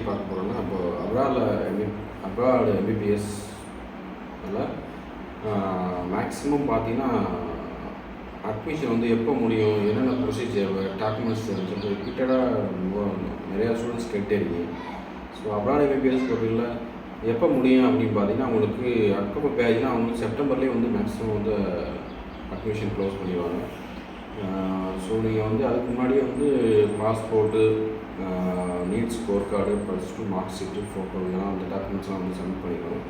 பார்க்க போகிறோம்னா, இப்போ அப்ராட் எம்பிபிஎஸ் மேக்ஸிமம் பார்த்தீங்கன்னா அட்மிஷன் வந்து எப்போ முடியும், என்னென்ன ப்ரொசீஜர், டாக்குமெண்ட்ஸ் சொல்லிட்டு ரிப்பீட்டடாக நிறையா ஸ்டூடெண்ட்ஸ் கேட்டே இருக்கீங்க. ஸோ அப்ராட் எம்பிபிஎஸ் பொறுத்தவரையில் எப்போ முடியும் அப்படின்னு பார்த்தீங்கன்னா, உங்களுக்கு அக்டோபர் பேஜ்னா அவங்களுக்கு செப்டம்பர்லேயே வந்து மேக்ஸிமம் வந்து அட்மிஷன் க்ளோஸ் பண்ணிடுவாங்க. ஸோ நீங்கள் வந்து அதுக்கு முன்னாடியே வந்து passport, NEET score card, +2 mark sheet, photo இதெல்லாம் அந்த டாக்குமெண்ட்ஸ்லாம் வந்து சப்மிட் பண்ணிக்கணும்.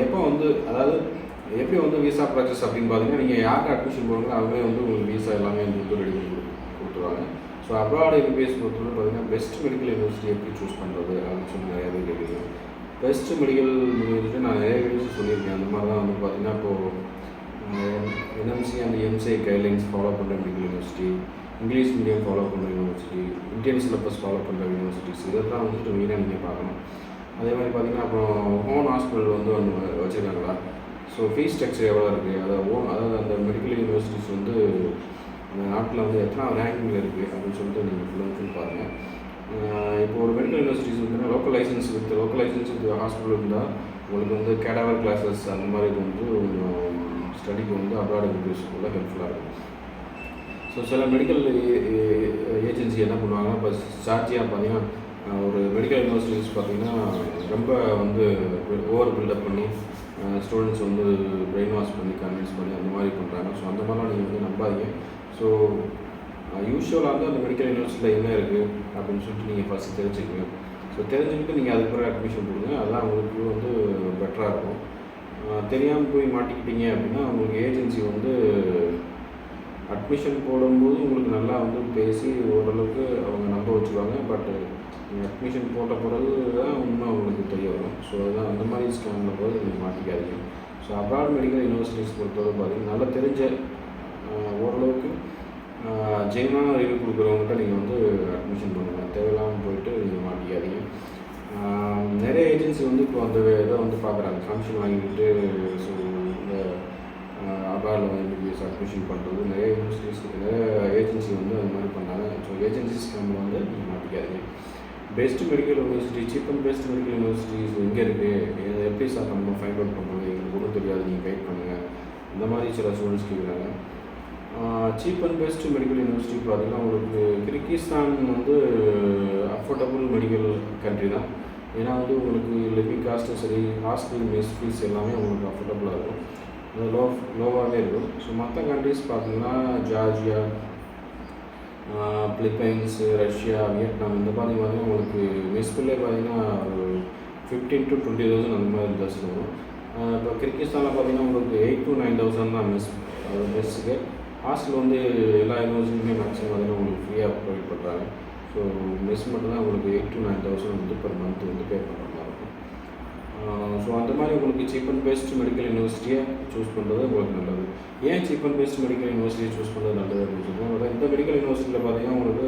எப்போ வந்து அதாவது எப்படி வந்து விசா ப்ராசஸ் அப்படின்னு பார்த்தீங்கன்னா, நீங்கள் யார்கிட்ட அட்மிஷன் போகிறீங்களோ அவங்களே வந்து உங்களுக்கு விசா எல்லாமே வந்து ரெடி பண்ணி கொடுத்துருவாங்க. ஸோ அப்ராட் எம்பிபிஎஸ் பொறுத்தவரை பார்த்தீங்கன்னா பெஸ்ட் மெடிக்கல் யூனிவர்சிட்டி எப்படி சூஸ் பண்ணுறது அப்படின்னு சொல்லி நிறைய பேர் கேட்குறீங்க. பெஸ்ட் மெடிக்கல் யூனிவர்சிட்டி நான் நிறைய வீடியோஸ் சொல்லியிருக்கேன். அந்த மாதிரி தான் வந்து பார்த்தீங்கன்னா இப்போது NMC and MCI guidelines follow பண்ணுற medical university, English medium follow பண்ணுற யூனிவர்சிட்டி, இந்தியன் சிலபஸ் ஃபாலோ பண்ணுற யூனிவர்சிட்டிஸ் இதெல்லாம் வந்துட்டு மெயினாக நீங்கள் பார்க்கணும். அதே மாதிரி பார்த்திங்கன்னா அப்புறம் ஓன் ஹாஸ்பிட்டல் வந்து ஒன்று வச்சுருக்காங்களா, ஸோ ஃபீஸ் ஸ்ட்ரக்சர் எவ்வளோ இருக்குது, அதாவது அந்த மெடிக்கல் யூனிவர்சிட்டிஸ் வந்து அந்த நாட்டில் வந்து எத்தனை ரேங்கிங்கில் இருக்குது அப்படின்னு சொல்லிட்டு நீங்கள் ஃபுல் பாருங்கள். இப்போ ஒரு மெடிக்கல் யூனிவர்சிட்டிஸ் வந்துன்னா லோக்கல் லைசன்ஸ் வித் ஹாஸ்பிட்டல் இருந்தால் உங்களுக்கு வந்து கேடாவர் கிளாஸஸ் அந்த மாதிரி இது வந்து ஸ்டடிக்கு வந்து அப்ராட் எம்பிபிஎஸ்க்குள்ள ஹெல்ப்ஃபுல்லாக இருக்கும். ஸோ சில மெடிக்கல் ஏஜென்சி என்ன பண்ணுவாங்கன்னா, இப்போ சார்ஜியாக பார்த்தீங்கன்னா ஒரு மெடிக்கல் யூனிவர்சிட்டிஸ் பார்த்திங்கன்னா ரொம்ப வந்து ஓவர் பில்டப் பண்ணி ஸ்டூடெண்ட்ஸ் வந்து பிரெயின் வாஷ் பண்ணி கன்வின்ஸ் பண்ணி அந்த மாதிரி பண்ணுறாங்க. ஸோ அந்த மாதிரிலாம் நீங்கள் வந்து நம்பாதீங்க. ஸோ யூஸ்வலாக வந்து அந்த மெடிக்கல் யூனிவர்சிட்டியில் என்ன இருக்குது அப்படின்னு சொல்லிட்டு நீங்கள் ஃபஸ்ட்டு தெரிஞ்சுக்கணும். ஸோ தெரிஞ்சுக்கிட்டு நீங்கள் அதுக்கு பிறகு அட்மிஷன் கொடுங்க. அதுதான் உங்களுக்கு வந்து பெட்டராக இருக்கும். தெரியாமல் போய் மாட்டிக்கிட்டீங்க அப்படின்னா உங்களுக்கு ஏஜென்சி வந்து அட்மிஷன் போடும்போது உங்களுக்கு நல்லா வந்து பேசி ஓரளவுக்கு அவங்க நம்ப வச்சுருவாங்க. பட் நீங்கள் அட்மிஷன் போட்ட பிறகு தான் இன்னும் உங்களுக்கு தெரிய வரும். ஸோ அதுதான் அந்த மாதிரி ஸ்கேமில் போது நீங்கள் மாட்டிக்காதீங்க. ஸோ அப்ராட் மெடிக்கல் யூனிவர்சிட்டிஸ் பொறுத்தவரை பார்த்தீங்கன்னா நல்லா தெரிஞ்ச ஓரளவுக்கு ஜெயினான ரிவ்யூ கொடுக்குறவங்ககிட்ட நீங்கள் வந்து அட்மிஷன் பண்ணுங்கள். தேவையில்லாமல் போயிட்டு நீங்கள் மாட்டிக்காதீங்க. நிறைய ஏஜென்சி வந்து இப்போ அந்த இதை வந்து பார்க்குறாங்க, கமிஷன் வாங்கிட்டு. ஸோ இந்த அப்ராடில் வந்து எம்பிபிஎஸ் அட்மிஷன் பண்ணுறது நிறைய யூனிவர்சிட்டிஸ் நிறைய ஏஜென்சி வந்து அது மாதிரி பண்ணாங்க. ஸோ ஏஜென்சி ஸ்கேமில் வந்து நீங்கள் மாட்டிக்காதீங்க. Best medical university, cheap and best medical universities எங்கே இருக்குது, எப்படி சார் நம்ம ஃபைண்ட் அவுட் பண்ணுறது, எங்களுக்கு ஒன்றும் தெரியாது, நீங்கள் கைட் பண்ணுங்கள், இந்த மாதிரி சில ஸ்டூடெண்ட்ஸ் கேட்குறாங்க. Cheap and best medical university பார்த்தீங்கன்னா உங்களுக்கு கிர்கிஸ்தான் வந்து அஃபோர்டபுள் மெடிக்கல் கண்ட்ரி தான். ஏன்னா வந்து உங்களுக்கு லிவிங் காஸ்ட்டும் சரி, ஹாஸ்பிட்டல் மெஸ் ஃபீஸ் எல்லாமே உங்களுக்கு அஃபோர்டபுளாக இருக்கும், அது லோவாகவே இருக்கும். ஸோ மற்ற கண்ட்ரிஸ் பார்த்தீங்கன்னா ஜார்ஜியா, பிலிப்பைன்ஸு, ரஷ்யா, வியட்நாம் இந்த மாதிரி உங்களுக்கு மெஸ்பில்லே பார்த்தீங்கன்னா ஒரு 15,000 to 20,000 அந்த மாதிரி ஜாஸ்தி வரும். இப்போ கிர்கிஸ்தானில் பார்த்தீங்கன்னா உங்களுக்கு 8,000 to 9,000 தான் மெஸ்ஸுக்கு. ஹாஸ்டல் வந்து எல்லா யூனிவர்சிட்டியுமே மேக்ஸிமம் பார்த்தீங்கன்னா உங்களுக்கு ஃப்ரீயாக ப்ரொவைட் பண்ணுறாங்க. ஸோ மெஸ் மட்டும் தான் உங்களுக்கு 8,000 to 9,000 வந்து பர் மந்த் வந்து பே பண்ணுற மாதிரி இருக்கும். ஸோ அந்த மாதிரி உங்களுக்கு சீப் அண்ட் பெஸ்ட் மெடிக்கல் யூனிவர்சிட்டியை சூஸ் பண்ணுறது உங்களுக்கு நல்லது. ஏன் சீப் அண்ட் பெஸ்ட் மெடிக்கல் யூனிவர்சிட்டியை சூஸ் பண்ணுறது நல்லது அப்படின்னு சொல்லுவாங்க. இந்த மெடிக்கல் யூனிவர்சிட்டியில் பார்த்தீங்கன்னா உங்களுக்கு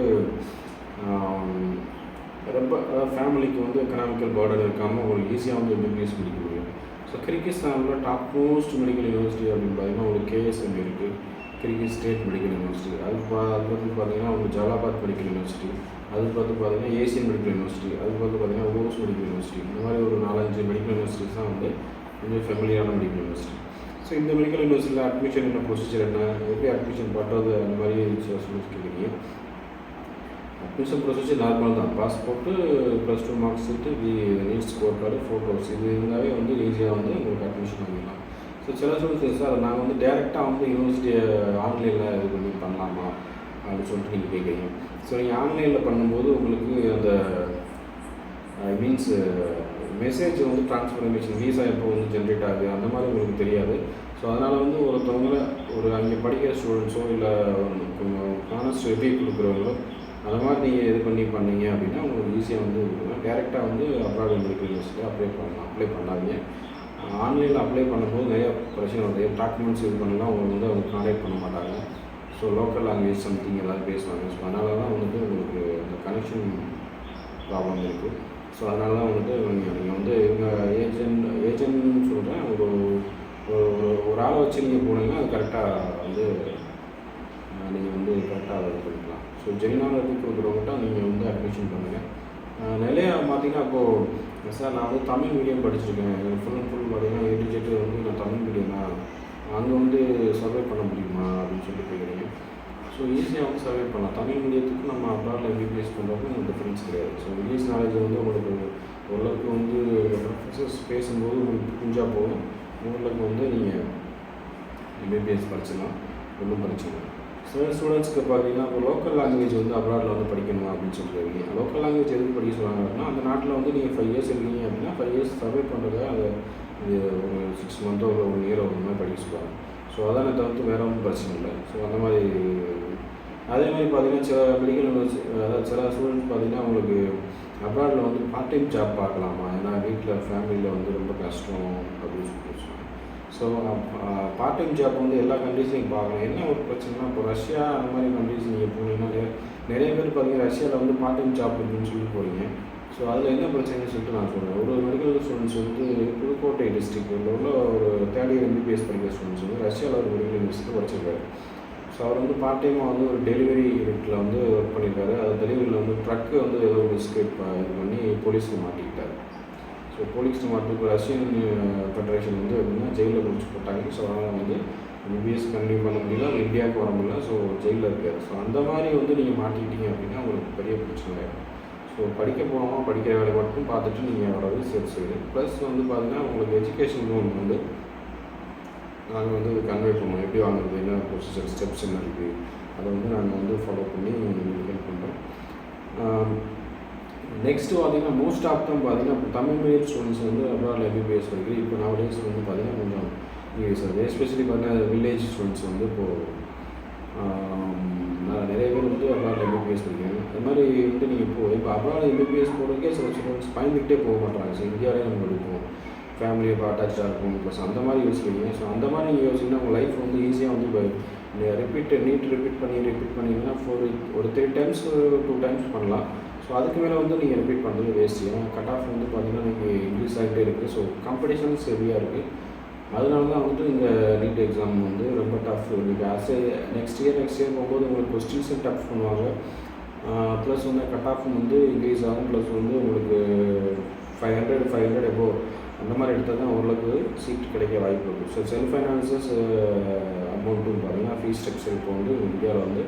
ரொம்ப ஃபேமிலிக்கு வந்து எக்கனாமிக்கல் பேர்டன் இருக்காமல் உங்களுக்கு ஈஸியாக வந்து எம்பிபிஎஸ் முடிக்க முடியும். ஸோ கிர்கிஸ்தானில் டாப் மோஸ்ட் மெடிக்கல் யூனிவர்சிட்டி அப்படின்னு பார்த்தீங்கன்னா உங்களுக்கு KSM இருக்குது, கிர்கிஸ் ஸ்டேட் மெடிக்கல் யூனிவர்சிட்டி. அது பார்த்து பார்த்தீங்கன்னா உங்களுக்கு ஜலாபாத் மெடிக்கல் யூனிவர்சிட்டி, அது பார்த்து பார்த்தீங்கன்னா ஏசியன் மெடிக்கல் யூனிவர்சிட்டி, அது பார்த்து பார்த்தீங்கன்னா ஓஸ் மெடிக்கல் யூனிவர்சிட்டி. இந்த மாதிரி ஒரு 4-5 மெடிக்கல் யூனிவர்சிட்டிஸ் தான் வந்து கொஞ்சம் ஃபெமிலியரான மெடிக்கல் யூனிவர்சிட்டி. ஸோ இந்த மெடிக்கல் யூனிவர்சிட்டியில் அட்மிஷன் என்ன ப்ரொசீஜர், என்ன எப்படி அட்மிஷன் பண்ணுறது, அந்த மாதிரி சொல்லி கேட்குறீங்க. அட்மிஷன் ப்ரொசீஜர் நார்மல் தான். Passport, +2 mark sheet, NEET score card, photos இது இருந்தாவே வந்து ஈஸியாக வந்து உங்களுக்கு அட்மிஷன் வாங்கிடலாம். ஸோ சில ஸ்டூடெண்ட்ஸ் சார் நாங்கள் வந்து டேரெக்டாக வந்து யூனிவர்சிட்டியை ஆன்லைனில் இது பண்ணி பண்ணலாமா அப்படின்னு சொல்லிட்டு நீங்கள் கேட்குறீங்க. ஸோ நீங்கள் ஆன்லைனில் பண்ணும்போது உங்களுக்கு அந்த மீன்ஸ் மெசேஜ் வந்து ட்ரான்ஸ்ஃபர்மேஷன் வீசா எப்போ வந்து ஜென்ரேட் ஆகுது அந்த மாதிரி உங்களுக்கு தெரியாது. ஸோ அதனால் வந்து ஒருத்தவங்களை அங்கே படிக்கிற ஸ்டூடெண்ட்ஸோ இல்லை கொஞ்சம் ஹானஸ்ட் ரிவ்யூ கொடுக்குறவங்களோ அந்த மாதிரி நீங்கள் இது பண்ணீங்க அப்படின்னா உங்களுக்கு ஈஸியாக வந்து டேரெக்டாக வந்து அப்ராட் மெடிக்கல் யூனிவர்சிட்டியில் அப்ளை பண்ணாதீங்க. ஆன்லைனில் அப்ளை பண்ணும்போது நிறைய பிரச்சனை வருது. டாக்குமெண்ட்ஸ் இது பண்ணலாம் உங்களுக்கு வந்து அவங்க கான்டாக்ட் பண்ண மாட்டாங்க. ஸோ லோக்கல் லாங்குவேஜ் சம்திங் ஏதாவது பேசுவாங்க. ஸோ அதனால தான் வந்துட்டு உங்களுக்கு இந்த கனெக்ஷன் ப்ராப்ளம் இருக்குது. ஸோ அதனால தான் வந்துட்டு நீங்கள் வந்து இவங்க ஏஜென்ட்னு சொல்கிறேன், ஒரு ஆளை வச்சு நீங்கள் போனீங்கன்னா அது கரெக்டாக வந்து நீங்கள் வந்து கரெக்டாக அதை பண்ணிக்கலாம். ஸோ ஜெயினான இது கொடுக்குறவங்ககிட்ட நீங்கள் வந்து அட்மிஷன் பண்ணுங்கள். நிறைய பார்த்தீங்கன்னா இப்போது சார் நான் வந்து தமிழ் மீடியம் படிச்சிருக்கேன், ஃபுல் அண்ட் ஃபுல் பார்த்தீங்கன்னா ஏடிஜெட்டு வந்து நான் தமிழ் மீடியம் தான், அங்கே வந்து சர்வே பண்ண முடியுமா அப்படின்னு சொல்லி கேட்குறீங்க. ஸோ ஈஸியாக வந்து சர்வே பண்ணலாம். தமிழ் மீடியத்துக்கு நம்ம அப்ராடில் எம்பிபிஎஸ் பண்ணுறதுக்கு டிஃப்ரென்ஸ் கிடையாது. ஸோ இங்கிலீஷ் நாலேஜ் வந்து உங்களுக்கு ஓரளவுக்கு வந்து ப்ரொஃபஸர்ஸ் பேசும்போது உங்களுக்கு புரிஞ்சால் போதும், உங்களுக்கு வந்து நீங்கள் எம்பிபிஎஸ் படிச்சிடலாம், ஒன்றும் பிரச்சனை இல்லை. சில ஸ்டூடெண்ட்ஸ்க்கு பார்த்தீங்கன்னா இப்போ லோக்கல் லாங்குவேஜ் வந்து அப்ராடில் வந்து படிக்கணும் அப்படின்னு சொல்லியிருக்கீங்க. லோக்கல் லாங்குவேஜ் எதுக்கு படிக்க சொல்லுவாங்க அப்படின்னா, அந்த நாட்டில் வந்து நீங்கள் 5 இயர்ஸ் இருக்கீங்க அப்படின்னா 5 இயர்ஸ் சர்வே பண்ணுறது அது ஒரு 6 மந்த்தோ ஒரு 1 இயரோ ஒரு மாதிரி படிக்க சொல்லுவாங்க. ஸோ அதானே தவிர்த்து வேறு ஒன்றும் பிரச்சனை இல்லை. ஸோ அந்த மாதிரி அதே மாதிரி பார்த்தீங்கன்னா சில மெடிக்கல் யூனிவர்சிட்டி, அதாவது சில ஸ்டூடெண்ட்ஸ் பார்த்தீங்கன்னா உங்களுக்கு அப்ராடில் வந்து பார்ட் டைம் ஜாப் பார்க்கலாமா, ஏன்னா வீட்டில் ஃபேமிலியில் வந்து ரொம்ப கஷ்டம் அப்படின்னு சொல்லி சொல்லுவாங்க. ஸோ பார்ட் டைம் ஜாப் வந்து எல்லா கண்ட்ரீஸ்லையும் பார்க்கலாம். என்ன ஒரு பிரச்சனைனா, இப்போ ரஷ்யா அந்த மாதிரி கண்ட்ரீஸ் நீங்கள் போனீங்கன்னா நிறைய பேர் பார்த்தீங்கன்னா ரஷ்யாவில் வந்து பார்ட் டைம் ஜாப் இருக்குன்னு சொல்லி போகிறீங்க. ஸோ அதில் என்ன பிரச்சனைன்னு சொல்லிட்டு நான் சொல்கிறேன். ஒரு மெடிக்கல் ஸ்டூடெண்ட்ஸ் வந்து புதுக்கோட்டை டிஸ்ட்ரிக்டில் உள்ள ஒரு 3rd இயர் எம்பிபிஎஸ் படிக்கிற ஸ்டூடெண்ட்ஸ் வந்து ரஷ்யாவில் ஒரு மெடிக்கல் யூனிவர்சிட்டி படிச்சிருக்காரு. ஸோ அவர் வந்து பார்ட் டைமாக வந்து ஒரு டெலிவரி யூனிட்டில் வந்து ஒர்க் பண்ணியிருக்காரு. அது டெலிவரியில் வந்து ட்ரக்கு வந்து ஏதோ ஒரு மிஸ்டேக் இது பண்ணி போலீஸில் மாட்டிக்கிட்டார். ஸோ போலீஸில் மாட்டி இப்போ ரஷ்யன் ஃபெடரேஷன் வந்து எப்படின்னா ஜெயிலில் பிடிச்சி போட்டாங்க. ஸோ அதனால் வந்து எம்பிபிஎஸ் கண்டினியூ பண்ண முடியல, அவர் இந்தியாவுக்கு வர முடியல. ஸோ ஜெயிலில் இருக்கார். ஸோ அந்த மாதிரி வந்து நீங்கள் மாட்டிக்கிட்டீங்க அப்படின்னா உங்களுக்கு பெரிய பிரச்சனை ஆகிடும். ஸோ படிக்க போனோமா படிக்கிற வேலை மட்டும் பார்த்துட்டு நீங்கள் வர்றது சரி. ப்ளஸ் வந்து பார்த்தீங்கன்னா உங்களுக்கு எஜுகேஷன் லோன் வந்து நாங்கள் வந்து கன்வே பண்ணுவோம். எப்படி வாங்குறது, என்ன ப்ரொசீஜர், ஸ்டெப்ஸ் என்ன இருக்குது, அதை வந்து நாங்கள் வந்து ஃபாலோ பண்ணி உங்களுக்கு ஹெல்ப் பண்ணுறோம். நெக்ஸ்ட்டு பார்த்தீங்கன்னா மோஸ்ட் ஆஃப் தான் பார்த்தீங்கன்னா இப்போ தமிழ் மீடியம் ஸ்டூடெண்ட்ஸ் வந்து அப்ராடில் எம்பிபிஎஸ் படிக்கிறது. இப்போ நவடேஸ் வந்து பார்த்தீங்கன்னா கொஞ்சம் இங்கிலீஷ் அது எஸ்பெஷலி பார்த்தீங்கன்னா வில்லேஜ் ஸ்டூடெண்ட்ஸ் வந்து இப்போது நிறைய பேர் வந்து அப்ராடில் எம்பிபிஎஸ் படிக்கிறாங்க. அது மாதிரி வந்து நீங்கள் இப்போ அப்ராடில் எம்பிபிஎஸ் போகிறதுக்கே சில ஸ்டூடெண்ட்ஸ் பயந்துக்கிட்டே போக மாட்டாங்க. ஸோ இந்தியாவிலே நம்ம படிப்போம், ஃபேமிலியை இப்போ அட்டாச்சாக இருக்கும், ப்ளஸ் அந்த மாதிரி யோசிக்கிறீங்க. ஸோ அந்த மாதிரி நீங்கள் யோசிச்சிங்கன்னா உங்கள் லைஃப் வந்து ஈஸியாக வந்து இப்போ ரிப்பீட் பண்ணிங்கன்னா ஒரு 3 டைம்ஸ் 2 டைம்ஸ் பண்ணலாம். ஸோ அதுக்கு மேலே வந்து நீங்கள் ரிப்பீட் பண்ணுறது வேஸ்ட். ஏன்னா கட் ஆஃப் வந்து பார்த்தீங்கன்னா நீங்கள் இன்க்ரீஸ் ஆகிட்டே இருக்குது. ஸோ காம்படிஷன்ஸ் ஹெவியாக இருக்குது. அதனால தான் வந்துட்டு இந்த நீட் எக்ஸாம் வந்து ரொம்ப டஃப். நீங்கள் நெக்ஸ்ட் இயர் போகும்போது உங்களுக்கு கொஸ்டின்ஸும் டஃப் பண்ணுவாங்க. ப்ளஸ் வந்து கட் ஆஃப் வந்து இன்க்ரீஸ் ஆகும். ப்ளஸ் வந்து உங்களுக்கு 500 எபோ அந்த மாதிரி எடுத்தால் தான் ஓரளவுக்கு சீட் கிடைக்க வாய்ப்பு இருக்குது. ஸோ செல்ஃப் ஃபைனான்சஸ் அமௌண்ட்டும் பார்த்தீங்கன்னா ஃபீஸ் ஸ்ட்ரக்சர் இப்போ வந்து இந்தியாவில் வந்து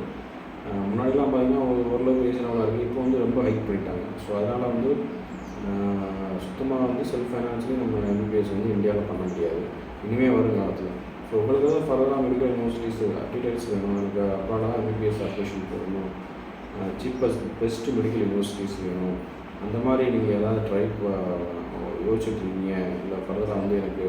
முன்னாடிலாம் பார்த்தீங்கன்னா ஓரளவுக்கு ரீசனபிளாக இருக்குது. இப்போ வந்து ரொம்ப ஹைக் பண்ணிட்டாங்க. ஸோ அதனால் வந்து சுத்தமாக வந்து செல்ஃப் ஃபைனான்ஸ்லேயும் நம்ம எம்பிபிஎஸ் வந்து இந்தியாவில் பண்ண முடியாது இனிமேல் வரும் காலத்தில். ஸோ உங்களுக்கு ஏதாவது ஃபர்தராக மெடிக்கல் யூனிவர்சிட்டிஸ் டீட்டெயில்ஸ் வேணும், எனக்கு அப்ராடாக எம்பிபிஎஸ் அட்மிஷன் போடணும், பெஸ்ட் மெடிக்கல் யூனிவர்சிட்டிஸ் வேணும், அந்த மாதிரி நீங்கள் ஏதாவது யோசிச்சுட்ருக்கீங்க, இல்லை ஃபர்தராக வந்து எனக்கு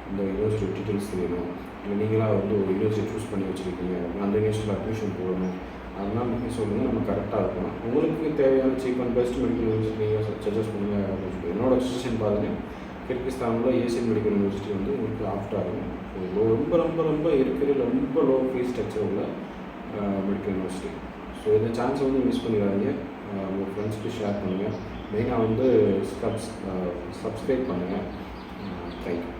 இந்த யூனிவர்சிட்டி டீட்டெயில்ஸ் வேணும், இல்லை நீங்களாக வந்து ஒரு யூனிவர்சிட்டி சூஸ் பண்ணி வச்சுருக்கீங்க, அந்த யூனிவர்சிட்டியில் அட்மிஷன் போடணும், அதெல்லாம் நீங்கள் சொல்லுங்கள், நம்ம கரெக்டாக இருக்கணும். உங்களுக்கு தேவையான cheap and best medical university நீங்கள் சஜஸ்ட் பண்ணுங்கள் அப்படின்னு சொல்லி என்னோடய சஜஷன் பாருங்கள். கிர்கிஸ்தானில் ஏசியன் மெடிக்கல் யூனிவர்சிட்டி வந்து உங்களுக்கு ஆஃப்டாக இருக்கும். ஸோ ரொம்ப ரொம்ப ரொம்ப இருக்கிற ரொம்ப லோ ஃபீஸ் ஸ்ட்ரக்சர் உள்ள மெடிக்கல் யூனிவர்சிட்டி. ஸோ இந்த சான்ஸை வந்து மிஸ் பண்ணிடாதீங்க. உங்கள் ஃப்ரெண்ட்ஸ்க்கு ஷேர் பண்ணுங்கள். மெயினாக வந்து சப்ஸ்கிரைப் பண்ணுங்கள். தேங்க்யூ.